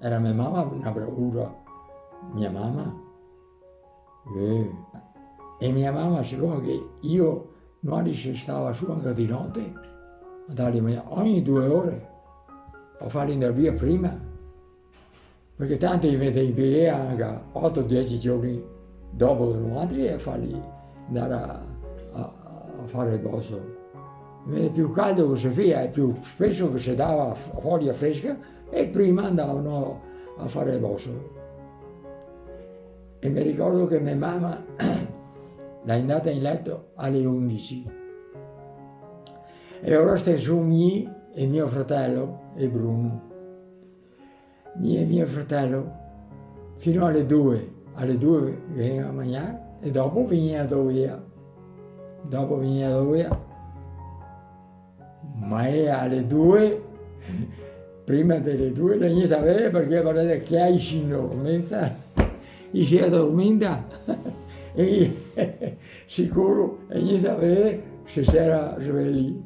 Era mia mamma una bravura, mia mamma. E mia mamma, siccome che io non ci stava su anche di notte, andavo ogni 2 ore a fare l'intervista prima, perché tanto mi mettevo in piedi anche 8-10 giorni dopo erano altri a farli andare a fare il bosso. Più caldo che si faceva, più spesso che si dava foglia fresca e prima andavano a fare il bosso. E mi ricordo che mia mamma l'è andata in letto alle 11 e ora sta su me e mio fratello e Bruno. Mio fratello fino alle 2 veniva a mangiare e dopo veniva via. Dopo veniva via. Ma alle 2, prima delle 2 non si sapeva perché guardate che hai in dormenza, si è dormita e sicuro e non sapeva se si era svegli.